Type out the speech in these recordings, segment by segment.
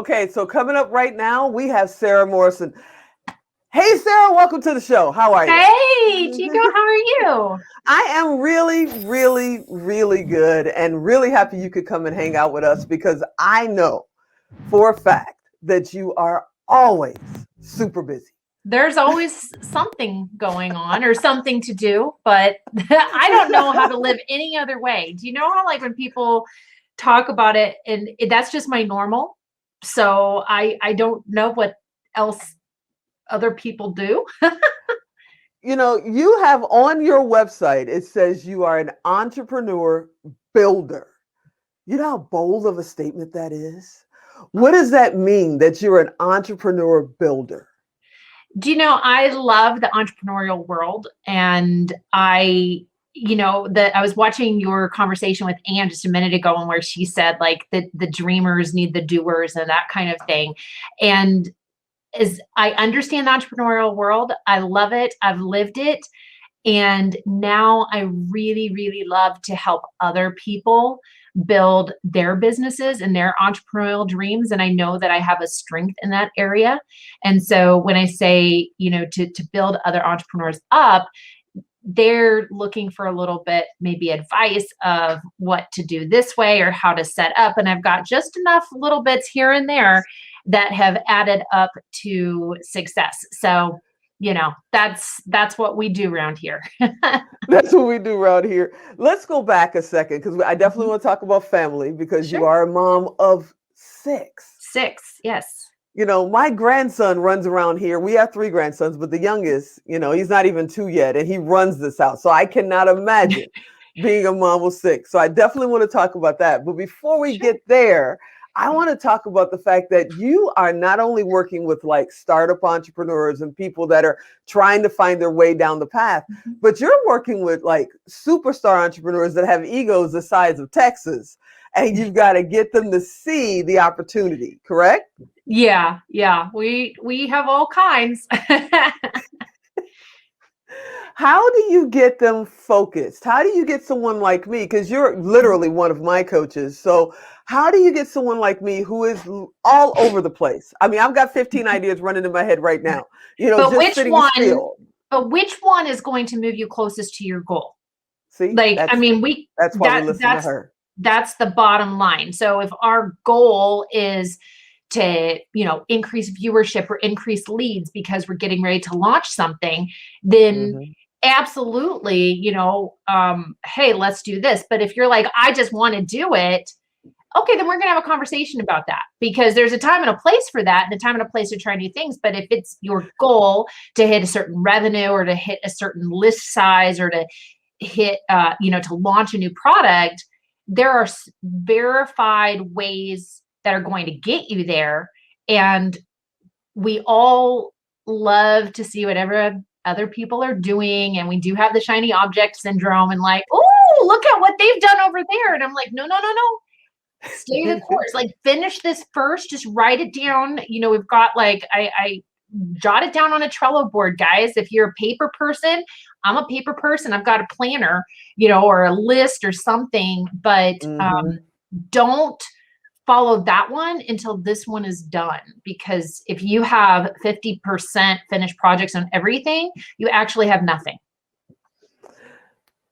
Okay, so coming up right now, we have Sarah Morrison. Hey, Sarah, welcome to the show. How are you? Hey, Chico, how are you? I am really, really, really good and really happy you could come and hang out with us because I know for a fact that you are always super busy. There's always something going on or something to do, but I don't know how to live any other way. Do you know how, like, when people talk about it and that's just my normal? So I don't know what else other people do. You know, you have on your website, it says you are an entrepreneur builder. You know how bold of a statement that is? What does that mean that you're an entrepreneur builder? Do you know, I love the entrepreneurial world, and I was watching your conversation with Anne just a minute ago, and where she said like the dreamers need the doers and that kind of thing. And as I understand the entrepreneurial world, I love it. I've lived it. And now I really, really love to help other people build their businesses and their entrepreneurial dreams. And I know that I have a strength in that area. And so when I say, to build other entrepreneurs up, they're looking for a little bit, maybe advice of what to do this way or how to set up. And I've got just enough little bits here and there that have added up to success. So, that's what we do around here. That's what we do around here. Let's go back a second because I definitely want to talk about family because you Sure. are a mom of six. Six, yes. You know, my grandson runs around here. We have three grandsons, but the youngest, he's not even two yet, and he runs this house. So I cannot imagine being a mom of six. So I definitely want to talk about that. But before we get there, I want to talk about the fact that you are not only working with like startup entrepreneurs and people that are trying to find their way down the path, but you're working with like superstar entrepreneurs that have egos the size of Texas, and you've got to get them to see the opportunity, correct? Yeah. We have all kinds. How do you get them focused? How do you get someone like me? Because you're literally one of my coaches. So how do you get someone like me who is all over the place? I mean, I've got 15 ideas running in my head right now, But just which sitting one? still. But which one is going to move you closest to your goal? See, Like, I mean, that's why we listen to her. That's the bottom line. So if our goal is to, increase viewership or increase leads because we're getting ready to launch something, then absolutely, hey, let's do this. But if you're like, I just want to do it, okay, then we're going to have a conversation about that, because there's a time and a place for that and a time and a place to try new things. But if it's your goal to hit a certain revenue or to hit a certain list size or to hit, to launch a new product, there are verified ways that are going to get you there. And we all love to see whatever other people are doing. And we do have the shiny object syndrome and like, oh, look at what they've done over there. And I'm like, no. Stay the course. Like, finish this first. Just write it down. We've got like, I jot it down on a Trello board, guys. If you're a paper person, I'm a paper person. I've got a planner, or a list or something, but don't follow that one until this one is done. Because if you have 50% finished projects on everything, you actually have nothing.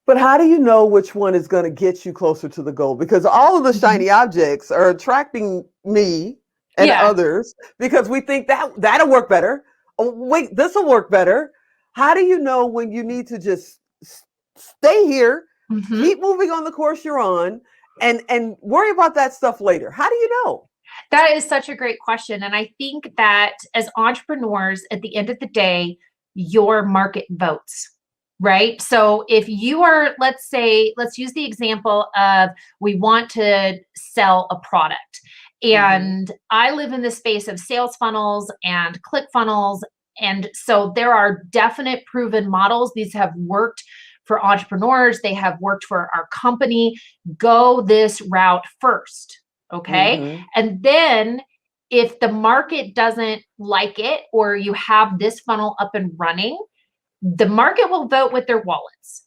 But how do you know which one is going to get you closer to the goal? Because all of the shiny objects are attracting me and others because we think that'll work better. Oh, wait, this will work better. How do you know when you need to just stay here, keep moving on the course you're on, and worry about that stuff later? How do you know? That is such a great question. And I think that as entrepreneurs, at the end of the day, your market votes. Right? So if you are, let's use the example of, we want to sell a product. And I live in the space of sales funnels and ClickFunnels. And so there are definite proven models. These have worked for entrepreneurs. They have worked for our company. Go this route first. Okay. And then if the market doesn't like it, or you have this funnel up and running, the market will vote with their wallets.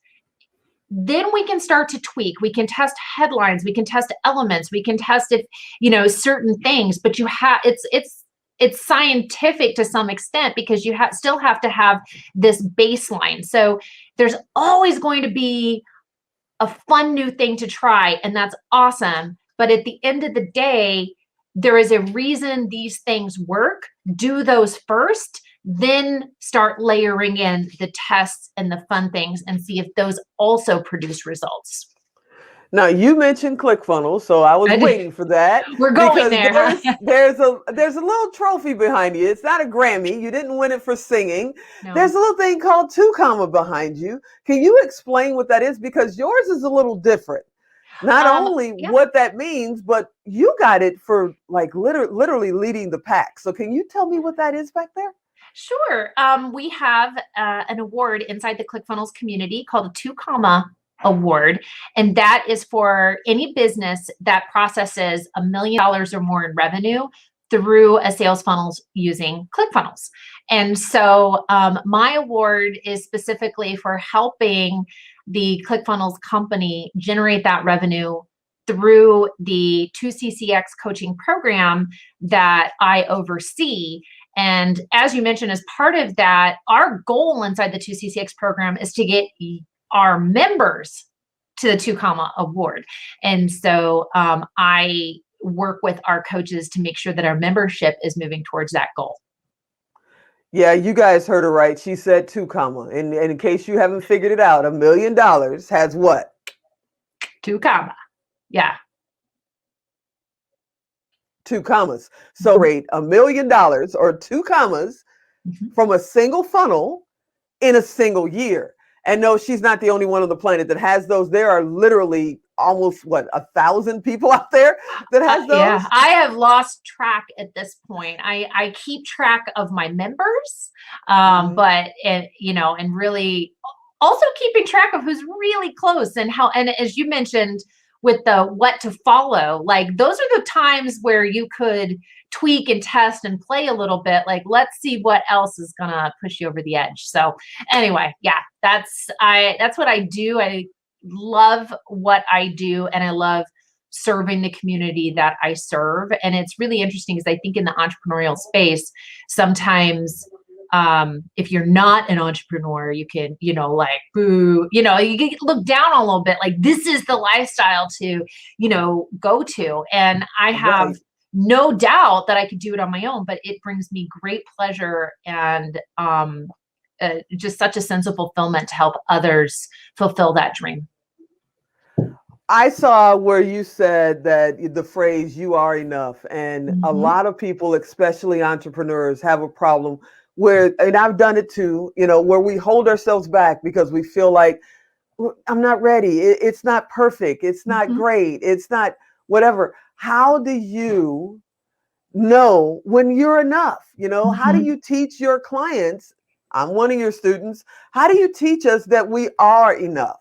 then we can start to tweak. We can test headlines, we can test elements, we can test if, certain things, but it's scientific to some extent, because you still have to have this baseline. So there's always going to be a fun new thing to try, and that's awesome. But at the end of the day, there is a reason these things work. Do those first, then start layering in the tests and the fun things and see if those also produce results. Now, you mentioned ClickFunnels, so I was waiting for that. We're going there. There's a little trophy behind you. It's not a Grammy. You didn't win it for singing. No. There's a little thing called 2 comma behind you. Can you explain what that is? Because yours is a little different. Not only what that means, but you got it for like literally leading the pack. So can you tell me what that is back there? Sure. We have an award inside the ClickFunnels community called a 2 comma award. And that is for any business that processes $1 million or more in revenue through a sales funnels using ClickFunnels. And so my award is specifically for helping the ClickFunnels company generate that revenue through the 2CCX coaching program that I oversee. And as you mentioned, as part of that, our goal inside the 2CCX program is to get our members to the 2 comma award. And so I work with our coaches to make sure that our membership is moving towards that goal. Yeah, you guys heard her right. She said 2 comma. And in case you haven't figured it out, $1 million has what? 2 comma. Yeah. 2 commas. So rate $1 million or 2 commas from a single funnel in a single year. And no, she's not the only one on the planet that has those. There are literally almost 1,000 people out there that has those. Yeah, I have lost track at this point. I keep track of my members, but and really also keeping track of who's really close and how. And as you mentioned, with the what to follow, like those are the times where you could tweak and test and play a little bit. Like, let's see what else is gonna push you over the edge. So anyway, yeah, that's what I do. I love what I do, and I love serving the community that I serve. And it's really interesting because I think in the entrepreneurial space, sometimes if you're not an entrepreneur, you can, like, boo, you get looked down a little bit, like this is the lifestyle to, go to. And I have no doubt that I could do it on my own, but it brings me great pleasure and just such a sense of fulfillment to help others fulfill that dream. I saw where you said that the phrase "you are enough," and a lot of people, especially entrepreneurs, have a problem where, and I've done it too, where we hold ourselves back because we feel like I'm not ready. It's not perfect. It's not great. It's not whatever. How do you know when you're enough? How do you teach your clients? I'm one of your students. How do you teach us that we are enough?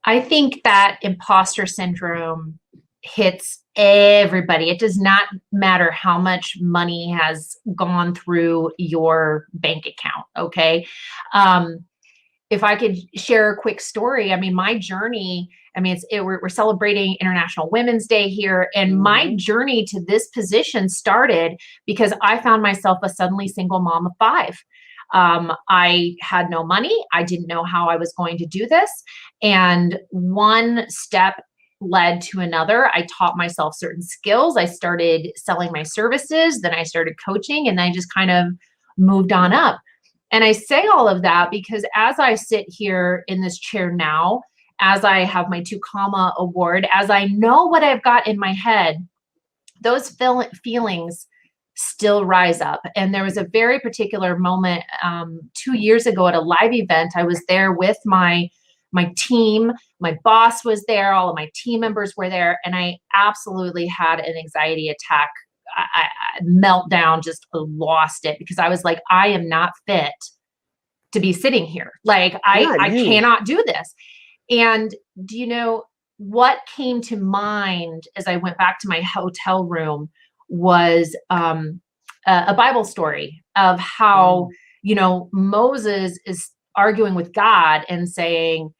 I think that imposter syndrome hits everybody. It does not matter how much money has gone through your bank account. Okay. If I could share a quick story, my journey, we're celebrating International Women's Day here. And my journey to this position started because I found myself a suddenly single mom of 5. I had no money. I didn't know how I was going to do this. And one step led to another. I taught myself certain skills. I started selling my services. Then I started coaching, and I just kind of moved on up. And I say all of that because as I sit here in this chair now, as I have my 2 comma award, as I know what I've got in my head, those feelings still rise up. And there was a very particular moment 2 years ago at a live event. I was there with my team. My boss was there. All of my team members were there. And I absolutely had an anxiety attack. I meltdown, just lost it because I was like, I am not fit to be sitting here. Like, I cannot do this. And do you know what came to mind as I went back to my hotel room was a Bible story of how, Moses is arguing with God and saying,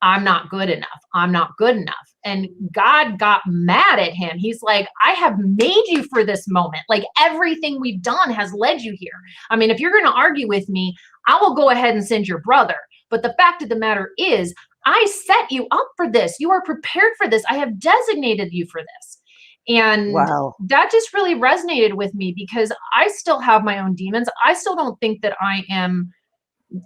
I'm not good enough. I'm not good enough. And God got mad at him. He's like, I have made you for this moment. Like everything we've done has led you here. I mean, if you're going to argue with me, I will go ahead and send your brother. But the fact of the matter is, I set you up for this. You are prepared for this. I have designated you for this. And Wow. that just really resonated with me because I still have my own demons. I still don't think that I am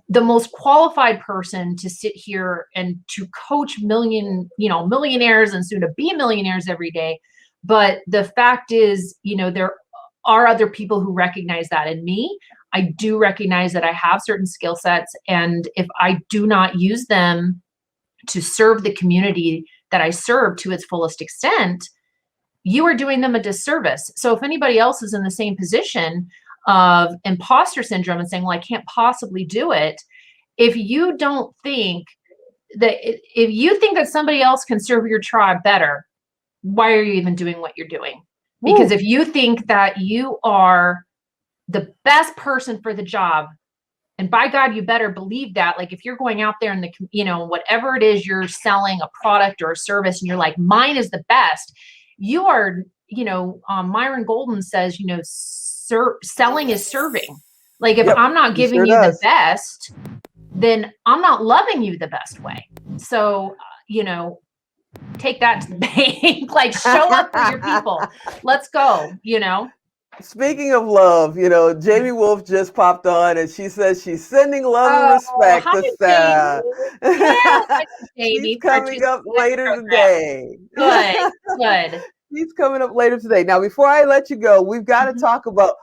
the most qualified person to sit here and to coach millionaires and soon to be millionaires every day. But the fact is, there are other people who recognize that in me. I do recognize that I have certain skill sets. And if I do not use them to serve the community that I serve to its fullest extent, you are doing them a disservice. So if anybody else is in the same position of imposter syndrome and saying, well, I can't possibly do it. If you think that somebody else can serve your tribe better, why are you even doing what you're doing? Because if you think that you are the best person for the job, and by God, you better believe that. Like if you're going out there and whatever it is you're selling, a product or a service, and you're like, mine is the best, you are, Myron Golden says, selling is serving. Like if I'm not giving you the best, then I'm not loving you the best way. So, take that to the bank, like show up for your people. Let's go, Speaking of love, Jamie Wolf just popped on and she says she's sending love and respect to Sarah. Yeah, Jamie. She's coming up later today. Good. She's coming up later today. Now, before I let you go, we've got to talk about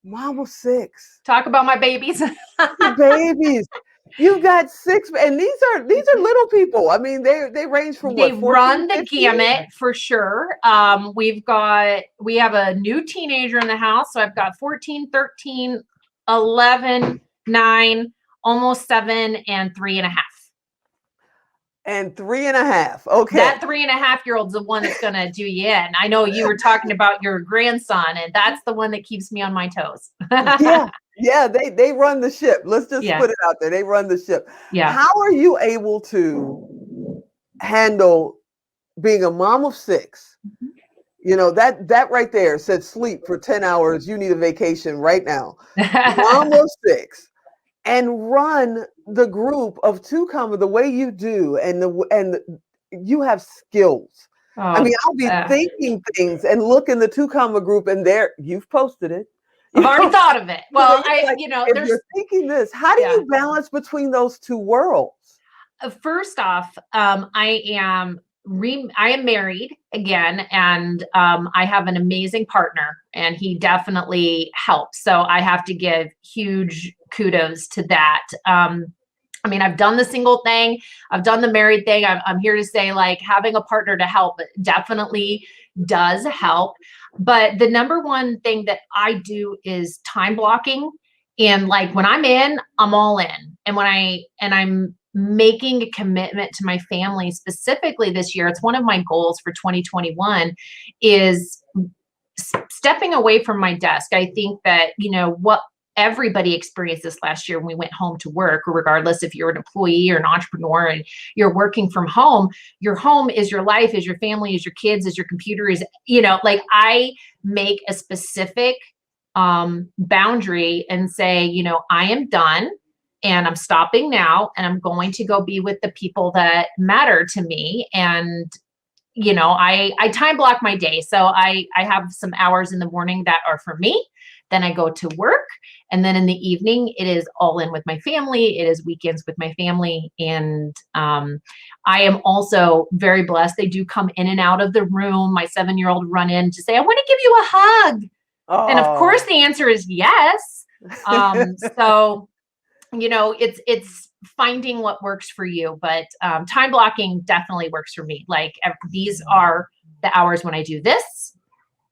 Mom of 6. Talk about my babies. The babies. You've got 6, and these are little people. I mean, they range from they what? 14, run the 15? gamut for sure. We have a new teenager in the house. So I've got 14, 13, 11, 9, almost 7, and 3.5. And 3.5. Okay. That 3.5-year-old's the one that's gonna do you in. I know you were talking about your grandson, and that's the one that keeps me on my toes. Yeah, they run the ship. Let's just put it out there. They run the ship. Yeah. How are you able to handle being a mom of 6? That right there said sleep for 10 hours. You need a vacation right now. Mom of 6. And run the group of 2 the way you do, and you have skills. I mean, I'll be thinking things and look in the 2 group, and there you've posted it. I've already thought of it. Well, if you're thinking this, how do you balance between those 2 worlds? First off, I am married again, and I have an amazing partner, and he definitely helps. So I have to give huge kudos to that. I mean, I've done the single thing, I've done the married thing. I'm here to say, like, having a partner to help definitely does help. But the number one thing that I do is time blocking. And like when I'm in, I'm all in. And I'm making a commitment to my family specifically this year. It's one of my goals for 2021 is stepping away from my desk. I think that, what everybody experienced this last year when we went home to work, regardless if you're an employee or an entrepreneur and you're working from home, your home is your life, is your family, is your kids, is your computer, is, like I make a specific boundary and say, I am done and I'm stopping now and I'm going to go be with the people that matter to me. And I time block my day. So I have some hours in the morning that are for me. Then I go to work. And then in the evening, it is all in with my family. It is weekends with my family. And I am also very blessed. They do come in and out of the room. My 7-year-old run in to say, I want to give you a hug. Oh. And of course the answer is yes. So, it's finding what works for you, but time blocking definitely works for me. Like these are the hours when I do this,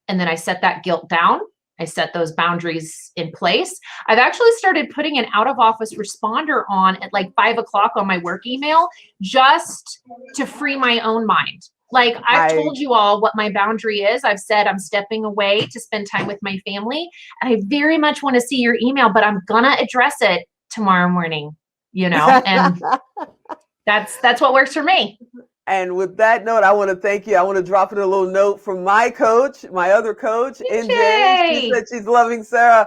and then I set that guilt down. I set those boundaries in place. I've actually started putting an out of office responder on at like 5:00 on my work email, just to free my own mind. Like I've told you all what my boundary is. I've said I'm stepping away to spend time with my family, and I very much want to see your email, but I'm gonna address it tomorrow morning, and That's what works for me. And with that note, I want to thank you. I want to drop in a little note from my coach, my other coach, NJ. She said she's loving Sarah,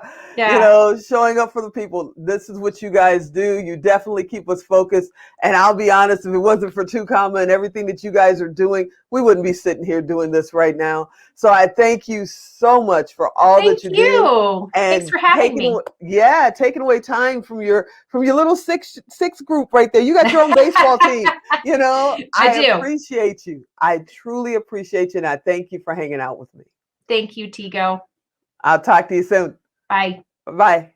showing up for the people. This is what you guys do. You definitely keep us focused. And I'll be honest, if it wasn't for 2Comma and everything that you guys are doing, we wouldn't be sitting here doing this right now. So I thank you so much for all that you do. And thanks for having me. Taking away time from your little six group right there. You got your own baseball team. I appreciate you. I truly appreciate you. And I thank you for hanging out with me. Thank you, Tigo. I'll talk to you soon. Bye. Bye.